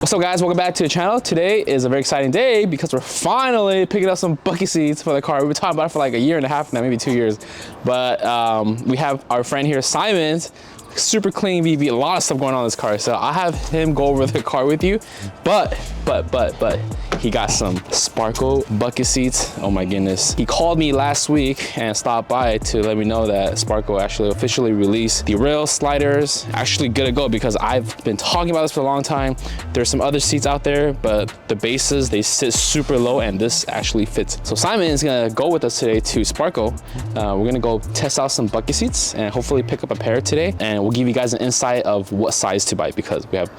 What's up guys, welcome back to the channel. Today is a very exciting day because we're finally picking up some bucket seats for the car. We've been talking about it for like a year and a half now, maybe 2 years. But we have our friend here, Simon's, super clean VV, a lot of stuff going on in this car. So I'll have him go over the car with you. But he got some Sparko bucket seats. Oh my goodness. He called me last week and stopped by to let me know that Sparko actually officially released the rail sliders. Actually good to go because I've been talking about this for a long time. There's some other seats out there, but the bases, they sit super low and this actually fits. So Simon is gonna go with us today to Sparko. We're gonna go test out some bucket seats and hopefully pick up a pair today. And we'll give you guys an insight of what size to buy because we have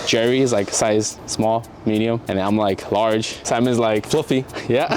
Jerry is like size small, medium, and I'm like large. Simon's like fluffy. Yeah.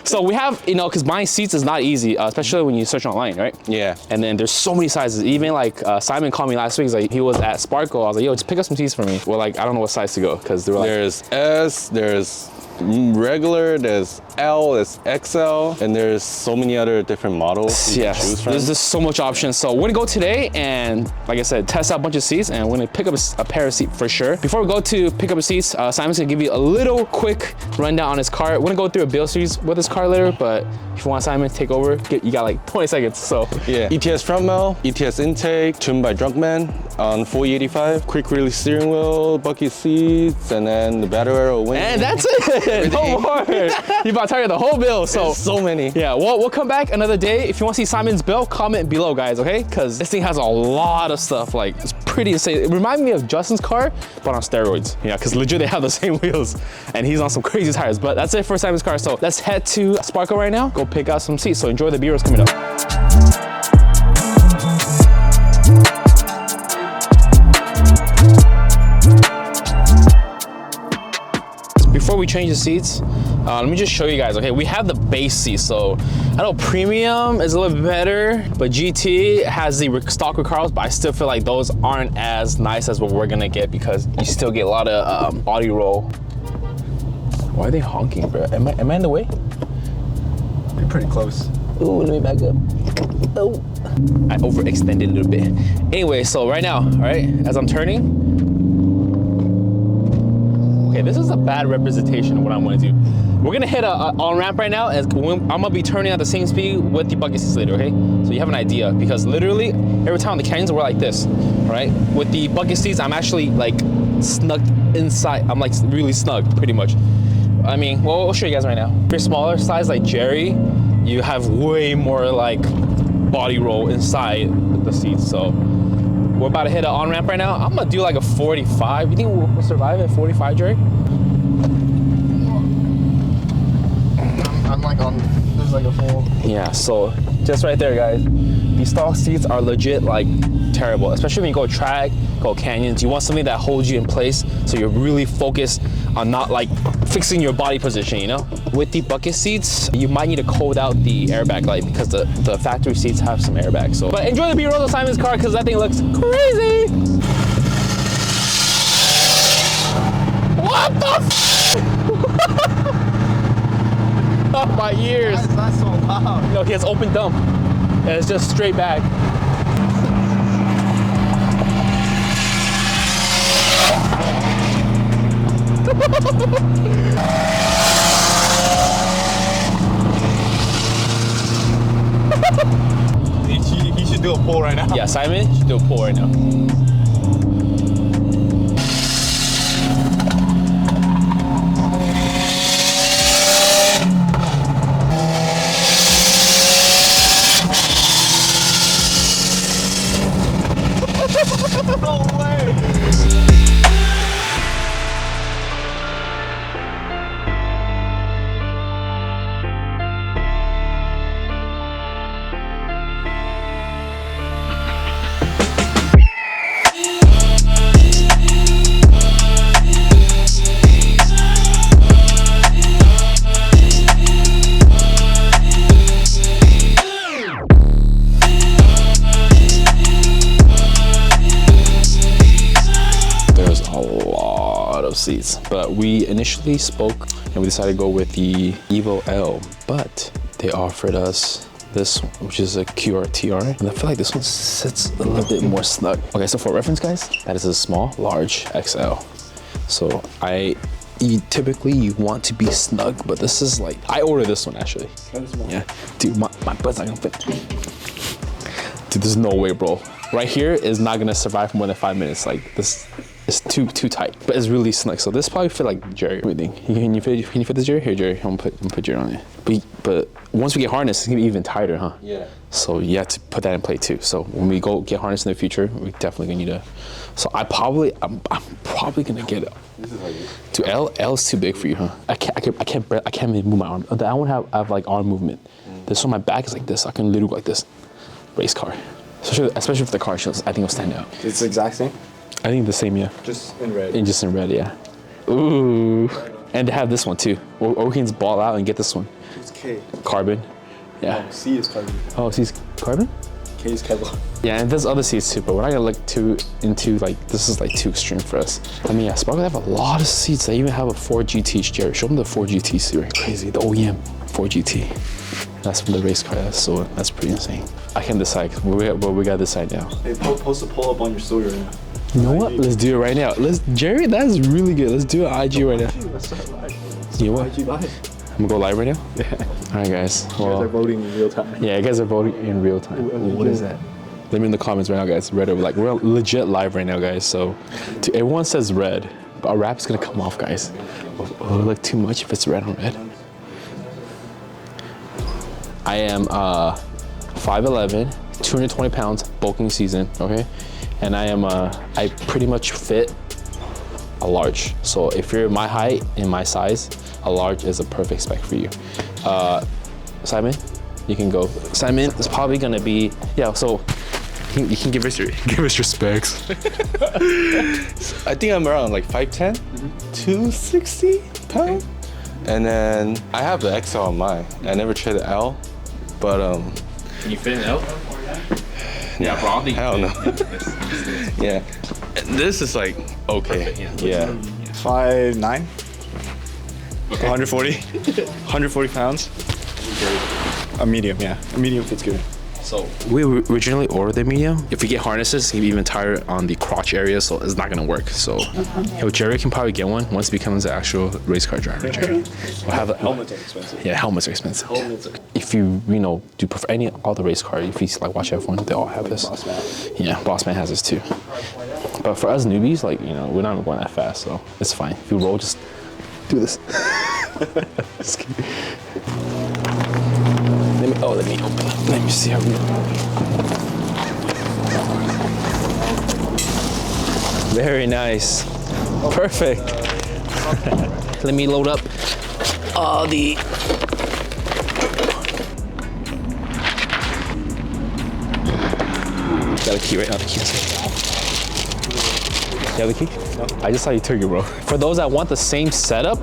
So we have, you know, because buying seats is not easy, especially when you search online, right? Yeah. And then there's so many sizes. Even like Simon called me last week. He's like, he was at Sparko. I was like, yo, just pick up some seats for me. Well, like, I don't know what size to go because they were like, there's S, there's regular, there's L, there's XL, and there's so many other different models. Yes, there's just so much options. So we're gonna go today and, like I said, test out a bunch of seats and we're gonna pick up a pair of seats for sure. Before we go to pick up a seats, Simon's gonna give you a little quick rundown on his car. We're gonna go through a build series with his car later, but if you want Simon to take over, you got like 20 seconds, so. Yeah, ETS front mount, ETS intake, tuned by Drunkman on 485, quick release steering wheel, bucket seats, and then the battery Aero wing. And that's it. No more. You about to tell you the whole bill. So there's so many. Yeah, we'll come back another day. If you want to see Simon's bill, comment below, guys. Okay? Because this thing has a lot of stuff. Like it's pretty insane. It reminds me of Justin's car, but on steroids. Yeah, because legit they have the same wheels, and he's on some crazy tires. But that's it for Simon's car. So let's head to Sparko right now. Go pick out some seats. So enjoy the B-rolls coming up. Before we change the seats, let me just show you guys, okay? We have the base seat, so I know premium is a little bit better, but GT has the stock Recaros, but I still feel like those aren't as nice as what we're gonna get because you still get a lot of body roll. Why are they honking, bro? Am I in the way? You're pretty close. Ooh, let me back up. Oh, I overextended a little bit. Anyway, so right now, all right, as I'm turning, okay, this is a bad representation of what I'm gonna do. We're gonna hit a on-ramp right now, and I'm gonna be turning at the same speed with the bucket seats later, okay? So you have an idea, because literally, every time the canyons were like this, right? With the bucket seats, I'm actually like snugged inside. I'm like really snug, pretty much. I mean, well, we'll show you guys right now. If you're smaller size like Jerry, you have way more like body roll inside the seats, so. We're about to hit an on-ramp right now. I'm gonna do like a 45. You think we'll survive at 45, Jerry? I'm like on, there's like a full. Yeah, so just right there, guys. These stock seats are legit like terrible, especially when you go track, go canyons. You want something that holds you in place so you're really focused on not like fixing your body position, you know? With the bucket seats, you might need to code out the airbag light because the factory seats have some airbags. So, but enjoy the B-roll of Simon's car because that thing looks crazy. What the f? Oh, my ears. Why is that so loud? No, he has open dump. And it's just straight back. He should do a pull right now. Yeah, Simon should do a pull right now. No way. Seats, but we initially spoke and we decided to go with the Evo L, but they offered us this one, which is a QRTR, and I feel like this one sits a little bit more snug. Okay, so for reference, guys, that is a small, large XL. So you typically want to be snug, but this is like, I ordered this one actually. Yeah, dude, my butt's not gonna fit. Dude, there's no way, bro. Right here is not gonna survive for more than 5 minutes. Like this is too tight, but it's really snug. So this probably fit like Jerry. Everything. Can you fit this, Jerry? Here, Jerry. I'm gonna put Jerry on it. But once we get harnessed, it's gonna be even tighter, huh? Yeah. So you have to put that in play too. So when we go get harnessed in the future, we definitely gonna need a. So I'm probably gonna get it. Dude, L is too big for you, huh? I can't move my arm. I don't have like arm movement. This one, my back is like this. I can literally go like this. Race car, especially if the car shows. I think it'll stand out. It's the exact same? I think the same, yeah. Just in red. Just in red, yeah. Ooh, and they have this one too. Or we can just ball out and get this one. It's K. Carbon. Yeah. Oh, C is carbon. Oh, C is carbon? K is Kevlar. Yeah, and there's other seats too, but we're not gonna look into like, this is like too extreme for us. I mean, yeah, Spark have a lot of seats. They even have a Ford GT. Jerry, show them the Ford GT series. Crazy, the OEM Ford GT. That's from the race car, so that's pretty insane. I can't decide, but we gotta decide now. Hey, post a pull up on your story right now. You know what? Let's do it right now. Jerry, that's really good. Let's do it IG right now. Let's start live. You know what? IG live. I'm gonna go live right now? Yeah. All right, guys. You guys are voting in real time. Yeah, you guys are voting in real time. What is that? Let me in the comments right now, guys. Red, like we're legit live right now, guys. So, everyone says red, but our wrap's gonna come off, guys. Will it look too much if it's red on red? I am 5'11", 220 pounds, bulking season, okay? And I pretty much fit a large. So if you're my height and my size, a large is a perfect spec for you. Simon, you can go. Simon is probably gonna be, yeah, so you can give us your specs. I think I'm around like 5'10", 260 pounds. Okay. And then I have the XL on mine. I never tried the L, but Can you fit an L? Yeah, bro, I don't think hell no. Yeah, this is like okay. Perfect, yeah. 5'9", okay. 140 pounds. A medium, yeah. A medium fits good. So we originally ordered the medium. If we get harnesses, it's gonna be even tighter on the crotch area, so it's not gonna work. So, Jerry can probably get one once he becomes an actual race car driver. Jerry, we'll have helmets are expensive. Yeah, helmets are expensive. If you do prefer all the race car, if you like watch F1, they all have this. Yeah, Bossman has this too. But for us newbies, like we're not going that fast, so it's fine. If you roll, just do this. Just kidding. Let me open it. Let me see how we go. Very nice. Perfect. Let me load up the... Got a key right now. The key. You have the key? No. I just saw you took it, bro. For those that want the same setup,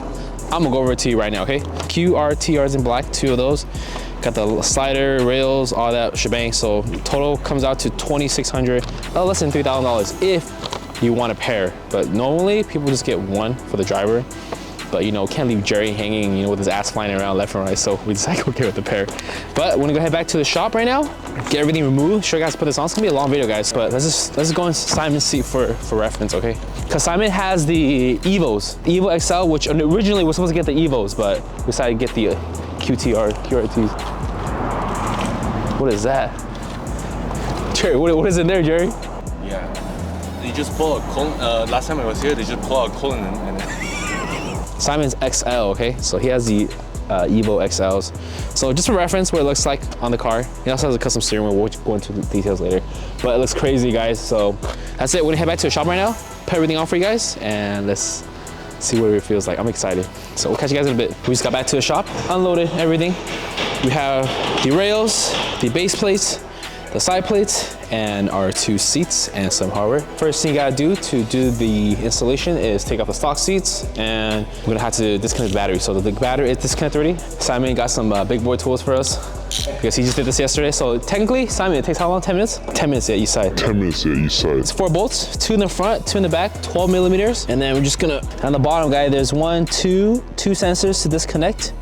I'm gonna go over it to you right now, okay? QRTRs in black, 2 of those. Got the slider, rails, all that shebang. So total comes out to $2,600, less than $3,000 if you want a pair. But normally people just get one for the driver. But can't leave Jerry hanging, with his ass flying around left and right. So we decided to go with the pair. But we're gonna go head back to the shop right now, get everything removed, show you guys put this on. It's gonna be a long video, guys. But let's just go in Simon's seat for reference, okay? Because Simon has the Evos, Evo XL, which originally we're supposed to get the Evos, but we decided to get the QRTs. What is that? Jerry, what is in there, Jerry? Yeah. They just pull a colon. Last time I was here, they just pull out a colon and Simon's XL, okay? So he has the Evo XLs. So just for reference, what it looks like on the car. He also has a custom steering wheel. We'll go into the details later. But it looks crazy, guys. So that's it. We're gonna head back to the shop right now, put everything on for you guys, and let's see what it feels like. I'm excited. So we'll catch you guys in a bit. We just got back to the shop, unloaded everything. We have the rails, the base plates, the side plates, and our 2 seats and some hardware. First thing you gotta do to do the installation is take off the stock seats, and we're gonna have to disconnect the battery. So the battery is disconnected already. Simon got some big boy tools for us because he just did this yesterday. So technically, Simon, it takes how long? 10 minutes? 10 minutes at each side. 10 minutes at each side. It's 4 bolts, 2 in the front, 2 in the back, 12 millimeters. And then we're just gonna, on the bottom, guy, there's 2 sensors to disconnect.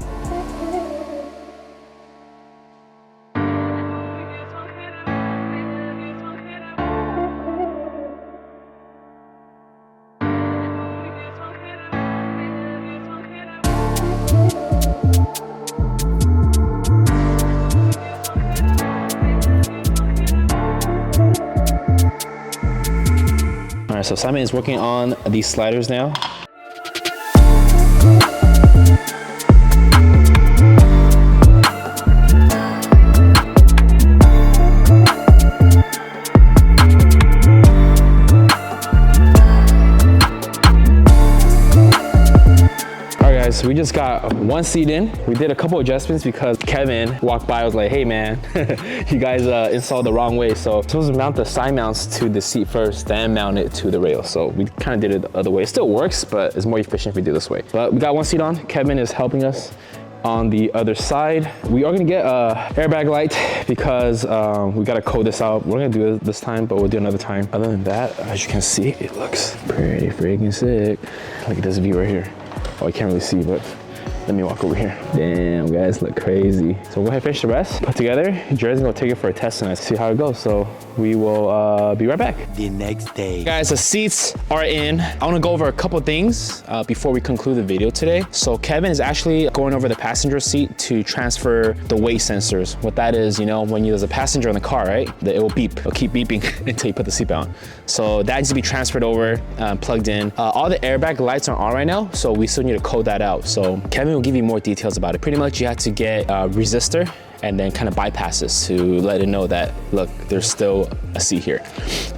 right, so Simon is working on these sliders now. So we just got one seat in. We did a couple adjustments because Kevin walked by. I was like, hey man, you guys installed the wrong way. So I'm supposed to mount the side mounts to the seat first, then mount it to the rail. So we kind of did it the other way. It still works, but it's more efficient if we do this way. But we got one seat on. Kevin is helping us on the other side. We are gonna get a airbag light because we gotta code this out. We're gonna do it this time, but we'll do another time. Other than that, as you can see, it looks pretty freaking sick. Look at this view right here. Oh, I can't really see, but let me walk over here. Damn, guys, look crazy. So we'll go ahead and finish the rest, put together. Jared's gonna take it for a test and see how it goes. So we will be right back. The next day. Guys, the seats are in. I wanna go over a couple things before we conclude the video today. So Kevin is actually going over the passenger seat to transfer the weight sensors. What that is, you know, when there's a passenger in the car, right? It will beep, it'll keep beeping until you put the seatbelt on. So that needs to be transferred over, plugged in. All the airbag lights are on right now, so we still need to code that out. So Kevin will give you more details about it. Pretty much you have to get a resistor and then kind of bypasses to let it know that, look, there's still a seat here.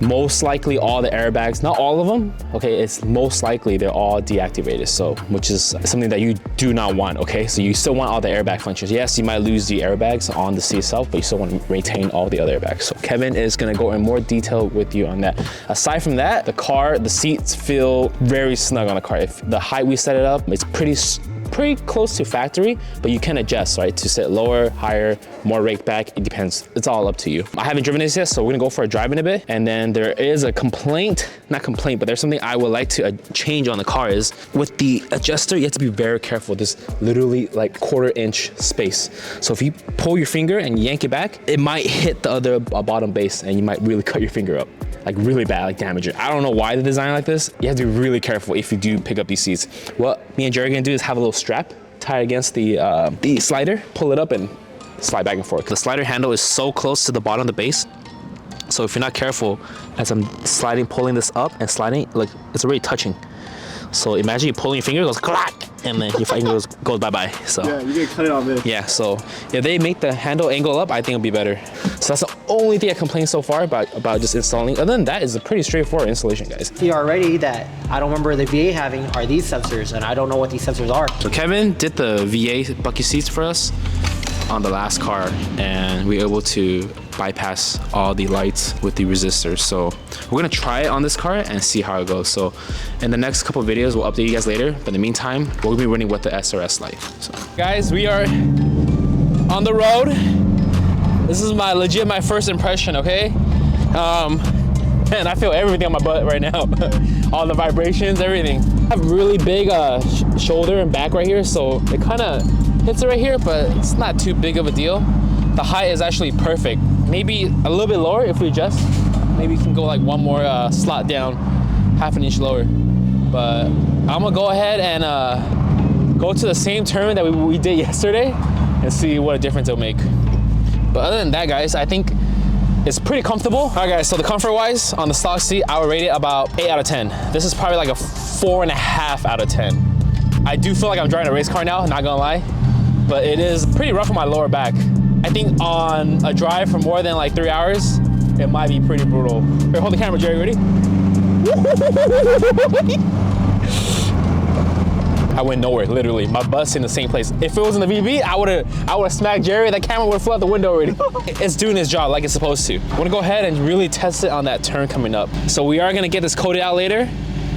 Most likely all the airbags, not all of them, okay, it's most likely they're all deactivated, so, which is something that you do not want, okay? So you still want all the airbag functions. Yes, you might lose the airbags on the seat itself, but you still want to maintain all the other airbags. So Kevin is gonna go in more detail with you on that. Aside from that, the seats feel very snug on the car. If the height we set it up, it's pretty close to factory, but you can adjust, right? To sit lower, higher, more rake back, it depends. It's all up to you. I haven't driven this yet, so we're gonna go for a drive in a bit. And then there is a not complaint, but there's something I would like to change on the car is with the adjuster, you have to be very careful. There's literally like 1/4 inch space. So if you pull your finger and yank it back, it might hit the other bottom base and you might really cut your finger up. Like really bad, like damage it. I don't know why they design like this. You have to be really careful if you do pick up these seats. What me and Jerry are gonna do is have a little strap tied against the slider, pull it up and slide back and forth. The slider handle is so close to the bottom of the base. So if you're not careful, as I'm sliding, pulling this up and sliding, like it's already touching. So imagine you pulling your finger, it goes clack, and then your finger goes bye-bye. So yeah, you get cut it on this. Yeah, so if they make the handle angle up, I think it'll be better. So that's the only thing I complained so far about just installing. Other than that, it's a pretty straightforward installation, guys. See already that I don't remember the VA having are these sensors, and I don't know what these sensors are. So Kevin did the VA bucket seats for us on the last car, and we were able to bypass all the lights with the resistors. So we're gonna try it on this car and see how it goes. So in the next couple of videos, we'll update you guys later. But in the meantime, we're gonna be running with the SRS light. So guys, we are on the road. This is my first impression, okay? Man, I feel everything on my butt right now. All the vibrations, everything. I have really big shoulder and back right here, so it kind of hits it right here, but it's not too big of a deal. The height is actually perfect. Maybe a little bit lower if we adjust. Maybe we can go like one more slot down, 1/2 inch lower. But I'm gonna go ahead and go to the same turn that we did yesterday and see what a difference it'll make. But other than that, guys, I think it's pretty comfortable. All right, guys, so the comfort-wise on the stock seat, I would rate it about 8 out of 10. This is probably like a 4.5 out of 10. I do feel like I'm driving a race car now, not gonna lie, but it is pretty rough on my lower back. I think on a drive for more than like 3 hours, it might be pretty brutal. Here, hold the camera, Jerry, ready? I went nowhere, literally. My butt's in the same place. If it was in the VB, I would've smacked Jerry. That camera would've flew out the window already. It's doing its job like it's supposed to. I'm gonna go ahead and really test it on that turn coming up. So we are gonna get this coded out later,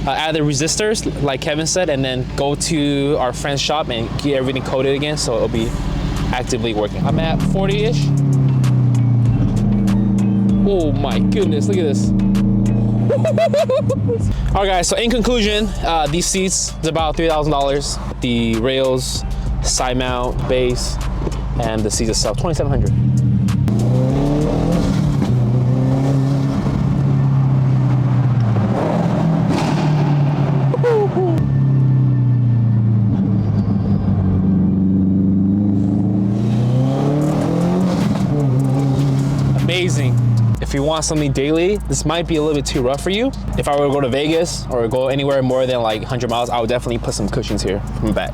add the resistors, like Kevin said, and then go to our friend's shop and get everything coded again, so it'll be actively working. I'm at 40-ish. Oh my goodness, look at this. All right, guys, so in conclusion, these seats is about $3,000. The rails, side mount, base, and the seats itself, $2,700. Amazing. If you want something daily, this might be a little bit too rough for you. If I were to go to Vegas or go anywhere more than like 100 miles, I would definitely put some cushions here from the back.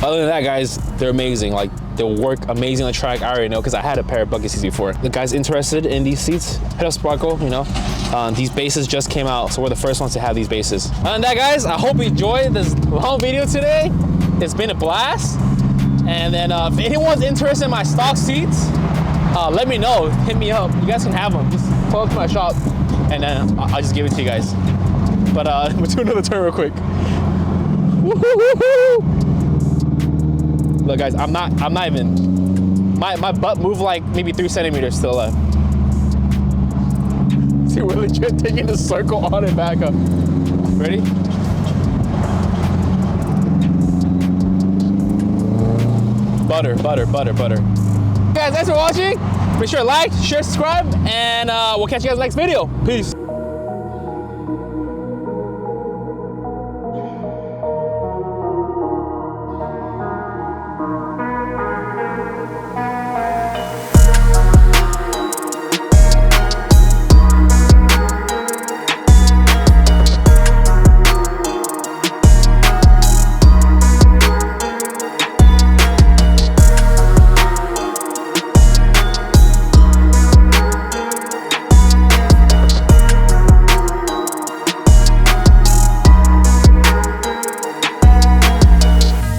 Other than that, guys, they're amazing. Like, they'll work amazing on the track. I already know because I had a pair of bucket seats before. The guys interested in these seats, hit up Sparkle, you know. These bases just came out, so we're the first ones to have these bases. Other than that, guys, I hope you enjoyed this long video today. It's been a blast. And then if anyone's interested in my stock seats, let me know, hit me up. You guys can have them. Just pull up to my shop and then I'll just give it to you guys. But we'll do another turn real quick. Look, guys, I'm not even, my butt moved like maybe 3 centimeters to the left. See, we're legit taking the circle on and back up. Ready? Butter, butter, butter, butter. Guys, thanks for watching. Make sure to like, share, subscribe, and we'll catch you guys in the next video. Peace.